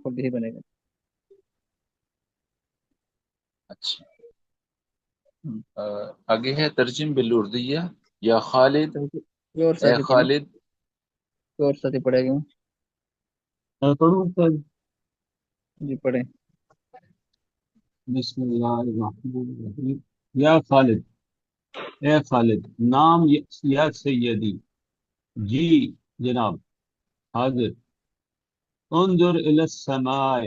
مفعول بھی بنے گا۔ اچھا ہم، آگے ہے ترجم بالاردیہ، یا خالد، تو کوئی اور اے ساتھی پڑھیں، خالد. کوئی اور ساتھی پڑھے گا؟ میں پڑھوں استاد؟ جی پڑھیں۔ بسم اللہ الرحمن الرحیم. یا خالد، اے خالد، نام یا سیدی، جی جناب، حاضر. انظر الی السماء،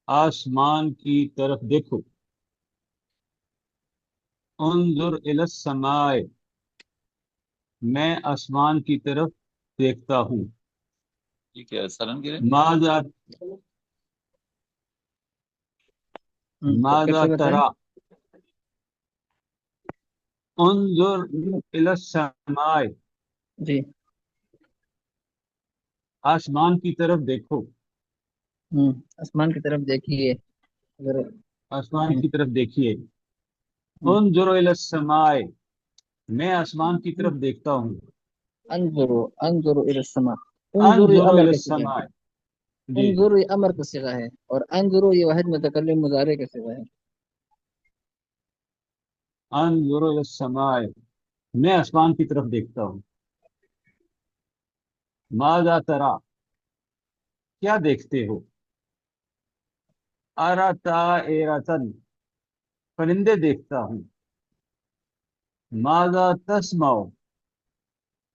آسمان کی طرف دیکھو. انظر الی السماء، میں آسمان کی طرف دیکھتا ہوں. ٹھیک ہے، سلام گرے. ماذا پھر ماذا سے بتائیں۔ ترى. انظر الی السماء، جی آسمان کی طرف دیکھو. آسمان کی طرف دیکھیے، اگر آسمان ہم، کی طرف دیکھیے. ہم، انظر الی السماء، میں آسمان کی طرف دیکھتا ہوں. انظر الى السماء، انظر یہ انظر امر الی کا صیغہ ہے، السماء. جی جی. انظر یہ امر کا صیغہ ہے، اور انظر یہ واحد متکلم مضارع کا صیغہ ہے۔ انظر الی السماء، میں آسمان کی طرف دیکھتا ہوں. ماذا ترى، کیا دیکھتے ہو. ارى طائرة، پرندے دیکھتا ہوں. ماذا تسمع،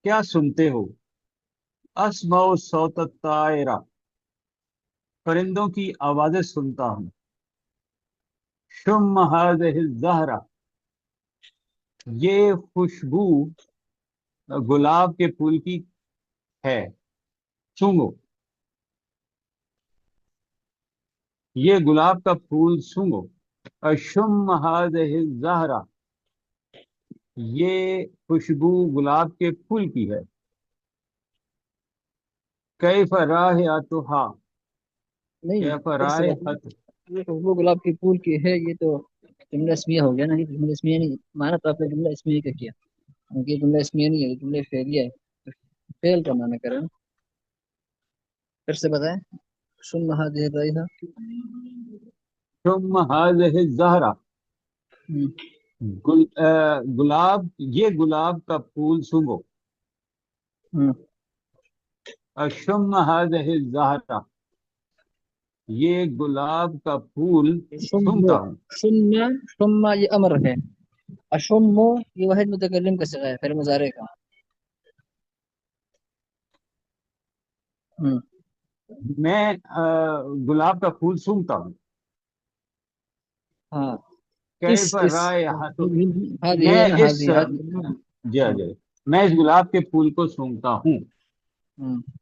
کیا سنتے ہو. اسمع صوت الطائرة، پرندوں کی آوازیں سنتا ہوں. شم هذه الزهرة، یہ خوشبو گلاب کے پھول کی ہے. سونگو، یہ گلاب کا پھول سونگو. شم هذه الزهرة، یہ خوشبو گلاب کے پھول کی ہے. کیف رائحتها، نہیں، کیف پھر سے بتائیں۔ رائحت. یہ خوشبو گلاب کی پھول کی ہے، یہ تو جملہ اسمیہ ہو گیا نا، یہ جملہ اسمیہ نہیں، مانا تو آپ نے جملہ اسمیہ کا کیا، کیونکہ یہ جملہ اسمیہ نہیں ہے، یہ جملہ فعلیہ ہے، فعل کا معنی کریں۔ پھر سے بتائیں۔ سن هذه الرائحة، شم هذه الزهرة، گلاب، یہ گلاب کا پھول سونگو. شم هذه الزهرة، یہ گلاب کا پھول سونگتا ہوں. شم یہ امر ہے، اشم یہ واحد متکلم کا صیغہ ہے، پھر مضارع کا۔ میں گلاب کا پھول سونگتا ہوں. ہاں کیف اس رائحت، هذه میں ہے نا، اس هذه جی جی، میں اس گلاب کے پھول کو سونگتا ہوں.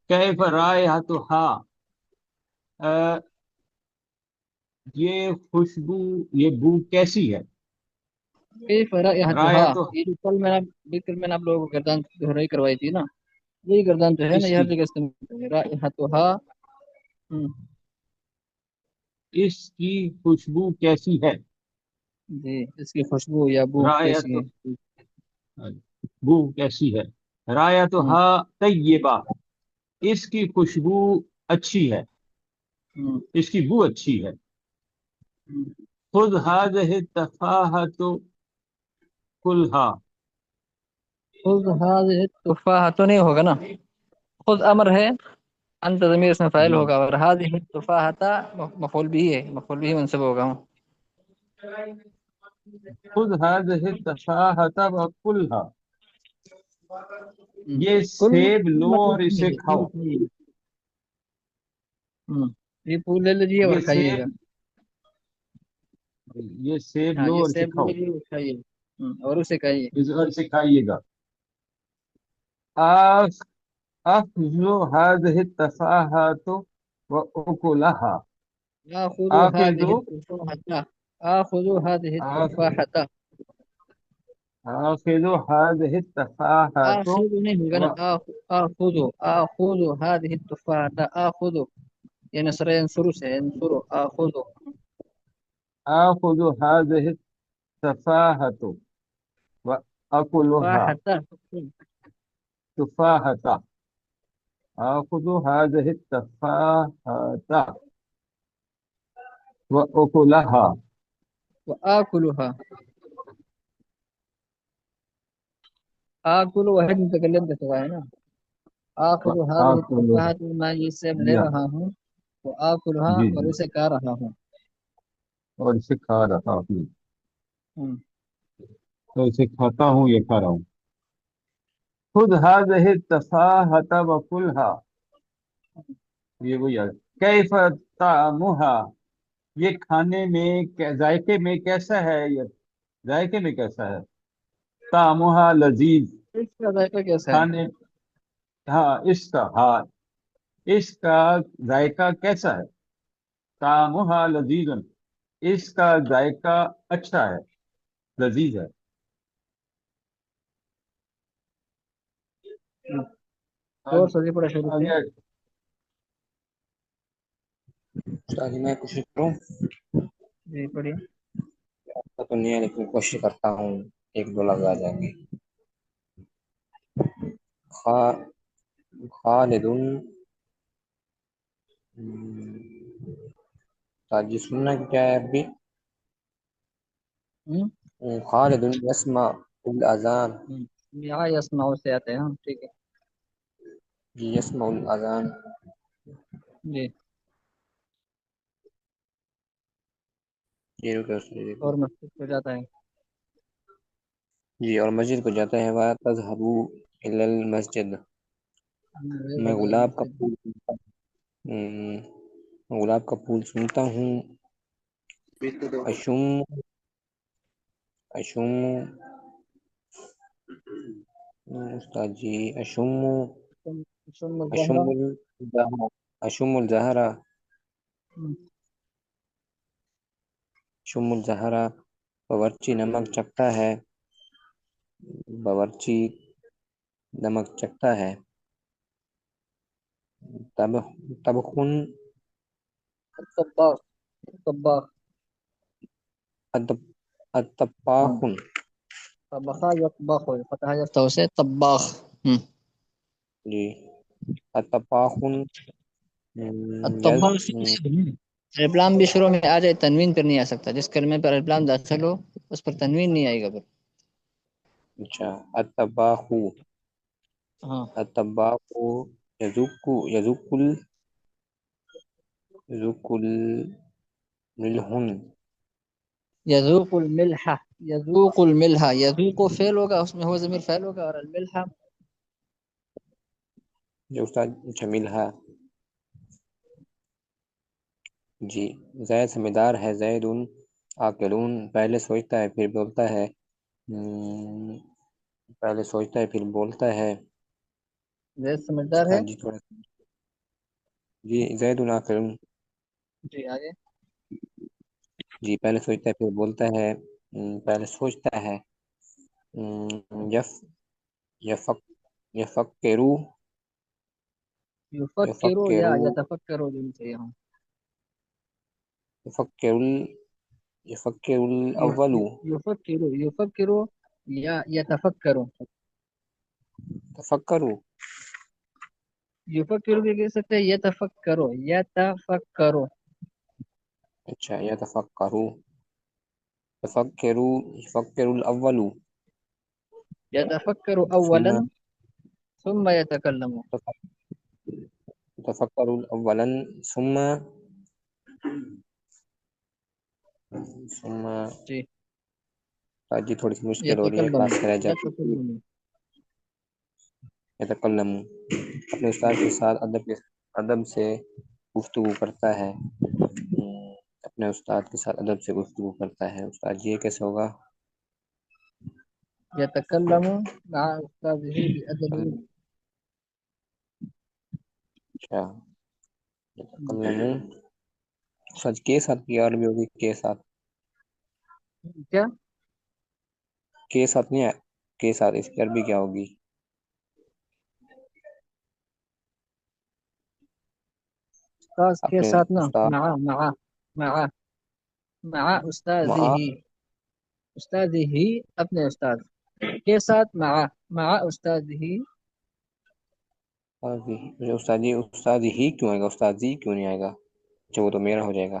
کیف رائحتها، یہ خوشبو، یہ بو کیسی ہے. كيف رائحتها، رائحت یہ جو کل میں نے آپ لوگوں کو گردان دہرائی کروائی تھی نا، یہی گردان تو ہے نا، اس یہ کی ہر جگہ استعمال ہے رائحتها۔ اس کی خوشبو کیسی ہے. جی اس کی خوشبو یا بو رائحت، کیسی ہے۔ بو کیسی ہے. رائحتها طیبہ، اس کی خوشبو اچھی ہے، اس کی بو اچھی ہے. خذ هذه التفاحة كلها، خذ هذه التفاحة تو نہیں ہوگا نا، خود امر ہے، انت ضمیر اس میں فاعل ہوگا، اور هذه التفاحة مفعول بھی ہے، مفعول بھی منصب ہوگا۔ خذ هذه التفاحة وكلها، یہ کل سیب لو مطلب اور اسے کھاؤ. یہ پھول لے لیجیے اور یہ کھائیے گا۔ سیب، یہ سیب ہاں لو یہ اور اسے سیب لے کھاؤ. لیجیے اور کھائیے، اور اسے کھائیے۔ اس اور سے کھائیے گا. أخذ هذه التفاحة وأكلها. آخذ آخذ هذه التفاحة، آخذ هذه التفاحة، آخذ هذه التفاحة آخذ نہیں ہوگا نا، آخذ، آخذ هذه التفاحة، آخذ یہ نصر ينصر سے ينصر، آخذ آخذ هذه التفاحة وأكلها. تفاحة، تفاحة. آخذ هذه التفاحة وأكلها وآكلها. آكل واحد متکلم کا سوا ہے نا. آخذ هذه وآكلها التفاحة میں یہ سیب لے یا رہا ہوں. وآكلها جی اور جی اسے کھا رہا ہوں. اور اسے کھا رہا ہوں ہم، تو اسے کھاتا ہوں یا کھا رہا ہوں خود هذه التفاحة وكلها یہ وہی ہے کیف طعمها یہ کھانے میں ذائقے میں کیسا ہے یہ ذائقے میں کیسا ہے طعمها لذیذ اس کا ذائقہ کیسا ہے؟ کھانے ہاں اس کا ذائقہ کیسا ہے طعمها لذیذ اس کا ذائقہ اچھا ہے لذیذ ہے ہم، آج اور سوچے پڑا شروع سے. آگے استاد جی میں کوشش کروں. جی پڑھیے. ایسا تو نہیں ہے لیکن کوشش کرتا ہوں ایک دو لفظ آ جائیں گے. خا خالد استاد جی سننا کیا ہے ابھی. ہم، خالد یسمع الاذان. ہم، یہاں یسمعوا سے آتے ہیں ہم. ٹھیک ہے. جی یسمع الاذان. جی. یہ رکے استاد جی. اور مسجد کو جاتا ہے. جی اور مسجد کو جاتا ہے وَتَذْهَبُوا إِلَى الْمَسْجِدِ. میں گلاب کا پھول گلاب کا پھول سنتا ہوں. اشم اشم استاد جی اشم ثم اشم الظهر. الزہرا اشم الزہرا ہم، شم الزہرا. باورچی نمک چکھتا ہے باورچی نمک چکھتا ہے. تب تبخن الطباخ. الطباخ. ہم، الطباخن. طبخا یطبخ فتح یفتح سے طباخ. ہم، جی الطباخن. الطباخ الپلام بھی شروع میں آ جائے تنوین پر نہیں آ سکتا. جس کلمے پر الپلام داخل ہو اس پر تنوین نہیں آئے گا پھر. اچھا الطباخو ہاں. الطباخو یذوق الملحن. یذوق الملح. یذوق الملح. یذوق فعل ہوگا اس میں ہو ضمیر فعل ہوگا اور الملح جو استاد جمیل ہے. جی زید سمجھدار ہے زید عاقلون. پہلے سوچتا ہے پھر بولتا ہے. پہلے سوچتا ہے پھر بولتا ہے. زید سمجھدار ہے. استاد جی تھوڑا جی زید عاقلون. جی آگے. جی پہلے سوچتا ہے پھر بولتا ہے. پہلے سوچتا ہے. یف یفک یفکرو یفکرو یا یفکرو یتفکرو دونوں صحیح ہوں. یفکر یفکر الاول. یفکرو یفکرو یا یتفکرو. تفکروا. یفکرو بھی کہہ سکتے ہیں یتفکرو. یتفکرو. اچھا یتفکروا یفکر الاول یتفکرو ثم اولا ثم یتکلم. يتفكر أولا ثم جی. جی تھوڑی سی مشکل ہو رہی ہے یتکلم. کلاس میں رہ جاتی ہے. یتکلم. یتکلم اپنے استاد کے ساتھ ادب سے گفتگو کرتا ہے. اپنے استاد کے ساتھ ادب سے گفتگو کرتا ہے. استاد یہ کیسے ہوگا؟ یتکلم مع استاذه بأدب. اچھا یتکلم سچ کے ساتھ کی عربی ہوگی کے ساتھ کیا کے ساتھ نہیں ہے کے ساتھ اس کی عربی کیا ہوگی؟ استاذ کے اپنے ساتھ نا استاد مع مع استاذه. مع استاذه اپنے استاد کے ساتھ مع استاذه. استاد جی استاد ہی کیوں آئے گا استاد جی کیوں نہیں آئے گا؟ اچھا وہ تو میرا ہو جائے گا.